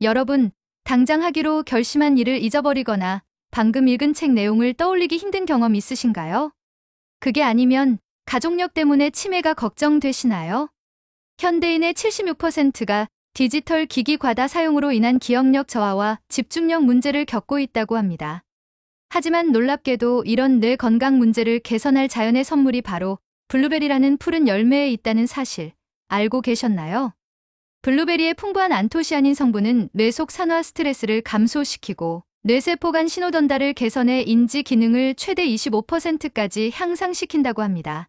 여러분, 당장 하기로 결심한 일을 잊어버리거나 방금 읽은 책 내용을 떠올리기 힘든 경험 있으신가요? 그게 아니면 가족력 때문에 치매가 걱정되시나요? 현대인의 76%가 디지털 기기 과다 사용으로 인한 기억력 저하와 집중력 문제를 겪고 있다고 합니다. 하지만 놀랍게도 이런 뇌 건강 문제를 개선할 자연의 선물이 바로 블루베리라는 푸른 열매에 있다는 사실 알고 계셨나요? 블루베리의 풍부한 안토시아닌 성분은 뇌 속 산화 스트레스를 감소시키고 뇌세포 간 신호 전달을 개선해 인지 기능을 최대 25%까지 향상시킨다고 합니다.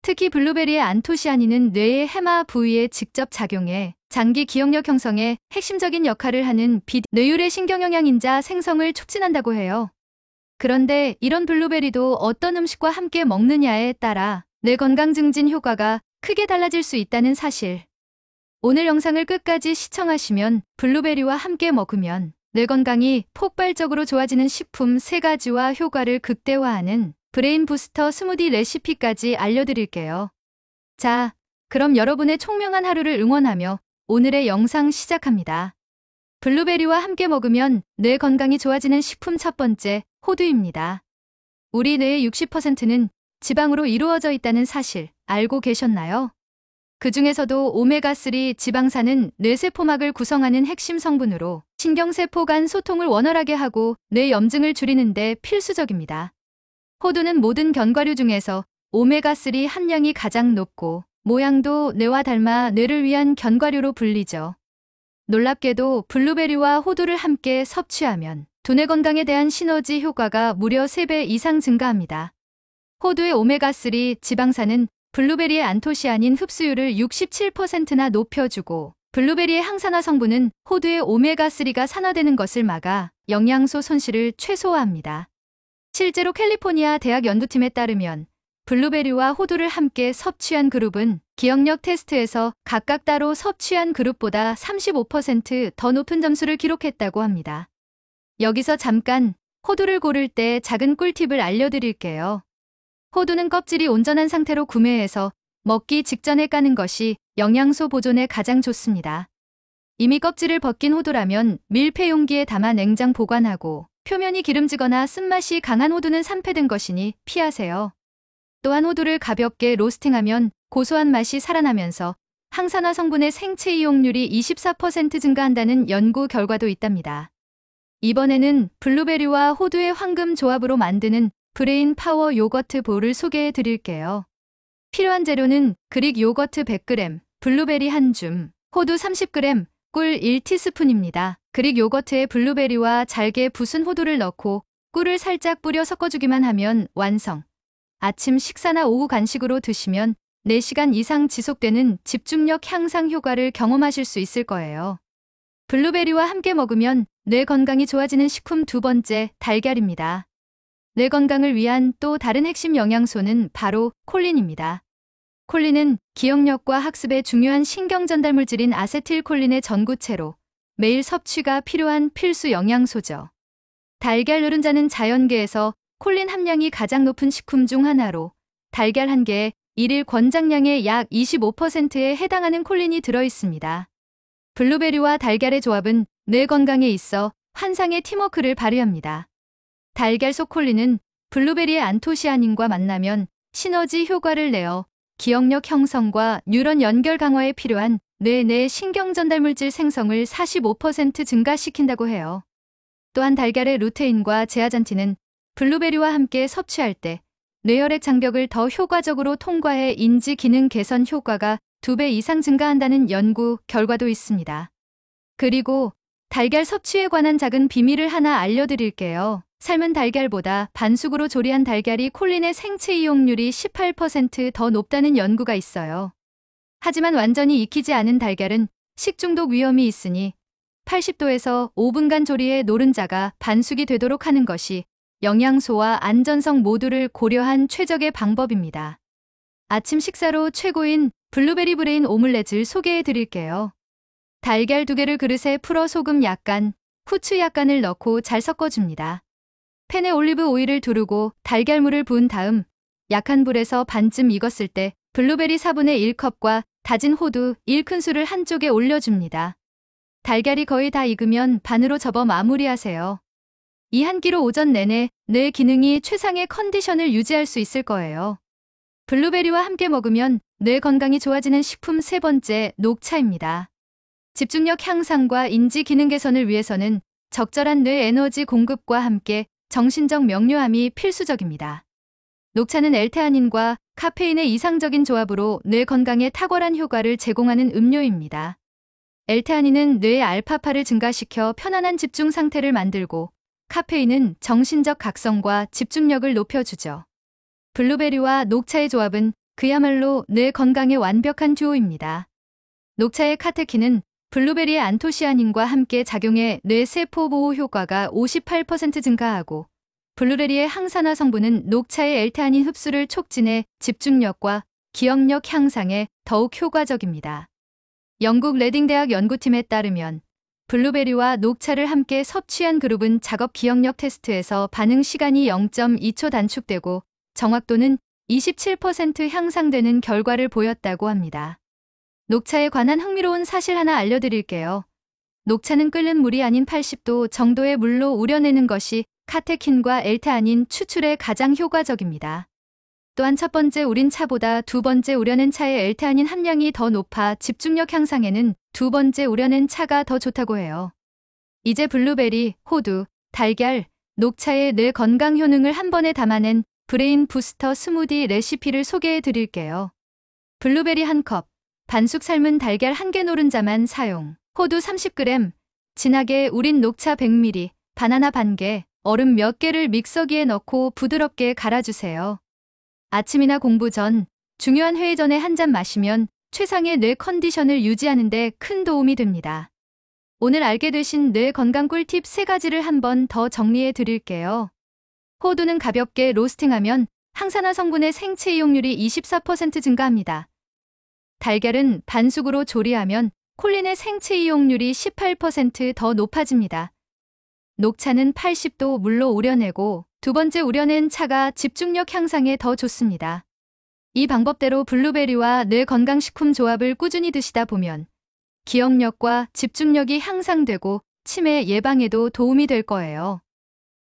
특히 블루베리의 안토시아닌은 뇌의 해마 부위에 직접 작용해 장기 기억력 형성에 핵심적인 역할을 하는 뇌율의 신경영양인자 생성을 촉진한다고 해요. 그런데 이런 블루베리도 어떤 음식과 함께 먹느냐에 따라 뇌 건강 증진 효과가 크게 달라질 수 있다는 사실. 오늘 영상을 끝까지 시청하시면 블루베리와 함께 먹으면 뇌 건강이 폭발적으로 좋아지는 식품 3가지와 효과를 극대화하는 브레인 부스터 스무디 레시피까지 알려드릴게요. 자, 그럼 여러분의 총명한 하루를 응원하며 오늘의 영상 시작합니다. 블루베리와 함께 먹으면 뇌 건강이 좋아지는 식품 첫 번째, 호두입니다. 우리 뇌의 60%는 지방으로 이루어져 있다는 사실 알고 계셨나요? 그 중에서도 오메가3 지방산은 뇌세포막을 구성하는 핵심 성분으로 신경세포 간 소통을 원활하게 하고 뇌 염증을 줄이는 데 필수적입니다. 호두는 모든 견과류 중에서 오메가3 함량이 가장 높고 모양도 뇌와 닮아 뇌를 위한 견과류로 불리죠. 놀랍게도 블루베리와 호두를 함께 섭취하면 두뇌 건강에 대한 시너지 효과가 무려 3배 이상 증가합니다. 호두의 오메가3 지방산은 블루베리의 안토시아닌 흡수율을 67%나 높여주고 블루베리의 항산화 성분은 호두의 오메가3가 산화되는 것을 막아 영양소 손실을 최소화합니다. 실제로 캘리포니아 대학 연구팀에 따르면 블루베리와 호두를 함께 섭취한 그룹은 기억력 테스트에서 각각 따로 섭취한 그룹보다 35% 더 높은 점수를 기록했다고 합니다. 여기서 잠깐 호두를 고를 때 작은 꿀팁을 알려드릴게요. 호두는 껍질이 온전한 상태로 구매해서 먹기 직전에 까는 것이 영양소 보존에 가장 좋습니다. 이미 껍질을 벗긴 호두라면 밀폐 용기에 담아 냉장 보관하고 표면이 기름지거나 쓴맛이 강한 호두는 산패된 것이니 피하세요. 또한 호두를 가볍게 로스팅하면 고소한 맛이 살아나면서 항산화 성분의 생체 이용률이 24% 증가한다는 연구 결과도 있답니다. 이번에는 블루베리와 호두의 황금 조합으로 만드는 브레인 파워 요거트 볼을 소개해 드릴게요. 필요한 재료는 그릭 요거트 100g, 블루베리 1줌, 호두 30g, 꿀 1티스푼입니다. 그릭 요거트에 블루베리와 잘게 부순 호두를 넣고 꿀을 살짝 뿌려 섞어주기만 하면 완성. 아침 식사나 오후 간식으로 드시면 4시간 이상 지속되는 집중력 향상 효과를 경험하실 수 있을 거예요. 블루베리와 함께 먹으면 뇌 건강이 좋아지는 식품 두 번째, 달걀입니다. 뇌 건강을 위한 또 다른 핵심 영양소는 바로 콜린입니다. 콜린은 기억력과 학습에 중요한 신경 전달 물질인 아세틸콜린의 전구체로 매일 섭취가 필요한 필수 영양소죠. 달걀 노른자는 자연계에서 콜린 함량이 가장 높은 식품 중 하나로 달걀 한 개에 일일 권장량의 약 25%에 해당하는 콜린이 들어있습니다. 블루베리와 달걀의 조합은 뇌 건강에 있어 환상의 팀워크를 발휘합니다. 달걀 속 콜린은 블루베리의 안토시아닌과 만나면 시너지 효과를 내어 기억력 형성과 뉴런 연결 강화에 필요한 뇌 내 신경 전달 물질 생성을 45% 증가시킨다고 해요. 또한 달걀의 루테인과 제아잔틴은 블루베리와 함께 섭취할 때 뇌혈액 장벽을 더 효과적으로 통과해 인지 기능 개선 효과가 2배 이상 증가한다는 연구 결과도 있습니다. 그리고 달걀 섭취에 관한 작은 비밀을 하나 알려드릴게요. 삶은 달걀보다 반숙으로 조리한 달걀이 콜린의 생체 이용률이 18% 더 높다는 연구가 있어요. 하지만 완전히 익히지 않은 달걀은 식중독 위험이 있으니 80도에서 5분간 조리해 노른자가 반숙이 되도록 하는 것이 영양소와 안전성 모두를 고려한 최적의 방법입니다. 아침 식사로 최고인 블루베리 브레인 오믈렛을 소개해 드릴게요. 달걀 2개를 그릇에 풀어 소금 약간, 후추 약간을 넣고 잘 섞어줍니다. 팬에 올리브 오일을 두르고 달걀물을 부은 다음 약한 불에서 반쯤 익었을 때 블루베리 4분의 1컵과 다진 호두 1큰술을 한쪽에 올려줍니다. 달걀이 거의 다 익으면 반으로 접어 마무리하세요. 이 한 끼로 오전 내내 뇌 기능이 최상의 컨디션을 유지할 수 있을 거예요. 블루베리와 함께 먹으면 뇌 건강이 좋아지는 식품 세 번째, 녹차입니다. 집중력 향상과 인지 기능 개선을 위해서는 적절한 뇌 에너지 공급과 함께 정신적 명료함이 필수적입니다. 녹차는 L테아닌과 카페인의 이상적인 조합으로 뇌 건강에 탁월한 효과를 제공하는 음료입니다. L테아닌은 뇌의 알파파를 증가시켜 편안한 집중 상태를 만들고, 카페인은 정신적 각성과 집중력을 높여주죠. 블루베리와 녹차의 조합은 그야말로 뇌 건강에 완벽한 듀오입니다. 녹차의 카테킨은 블루베리의 안토시아닌과 함께 작용해 뇌 세포 보호 효과가 58% 증가하고, 블루베리의 항산화 성분은 녹차의 L테아닌 흡수를 촉진해 집중력과 기억력 향상에 더욱 효과적입니다. 영국 레딩 대학 연구팀에 따르면 블루베리와 녹차를 함께 섭취한 그룹은 작업 기억력 테스트에서 반응 시간이 0.2초 단축되고 정확도는 27% 향상되는 결과를 보였다고 합니다. 녹차에 관한 흥미로운 사실 하나 알려드릴게요. 녹차는 끓는 물이 아닌 80도 정도의 물로 우려내는 것이 카테킨과 L테아닌 추출에 가장 효과적입니다. 또한 첫 번째 우린 차보다 두 번째 우려낸 차의 L테아닌 함량이 더 높아 집중력 향상에는 두 번째 우려낸 차가 더 좋다고 해요. 이제 블루베리, 호두, 달걀, 녹차의 뇌 건강 효능을 한 번에 담아낸 브레인 부스터 스무디 레시피를 소개해 드릴게요. 블루베리 1컵, 반숙 삶은 달걀 1개 노른자만 사용, 호두 30g, 진하게 우린 녹차 100ml, 바나나 반개, 얼음 몇 개를 믹서기에 넣고 부드럽게 갈아주세요. 아침이나 공부 전, 중요한 회의 전에 한 잔 마시면 최상의 뇌 컨디션을 유지하는 데 큰 도움이 됩니다. 오늘 알게 되신 뇌 건강 꿀팁 3가지를 한 번 더 정리해 드릴게요. 호두는 가볍게 로스팅하면 항산화 성분의 생체 이용률이 24% 증가합니다. 달걀은 반숙으로 조리하면 콜린의 생체 이용률이 18% 더 높아집니다. 녹차는 80도 물로 우려내고 두 번째 우려낸 차가 집중력 향상에 더 좋습니다. 이 방법대로 블루베리와 뇌 건강식품 조합을 꾸준히 드시다 보면 기억력과 집중력이 향상되고 치매 예방에도 도움이 될 거예요.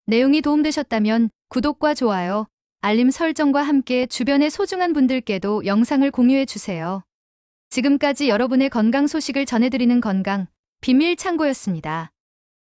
내용이 도움되셨다면 구독과 좋아요, 알림 설정과 함께 주변의 소중한 분들께도 영상을 공유해 주세요. 지금까지 여러분의 건강 소식을 전해드리는 건강 비밀 창고였습니다.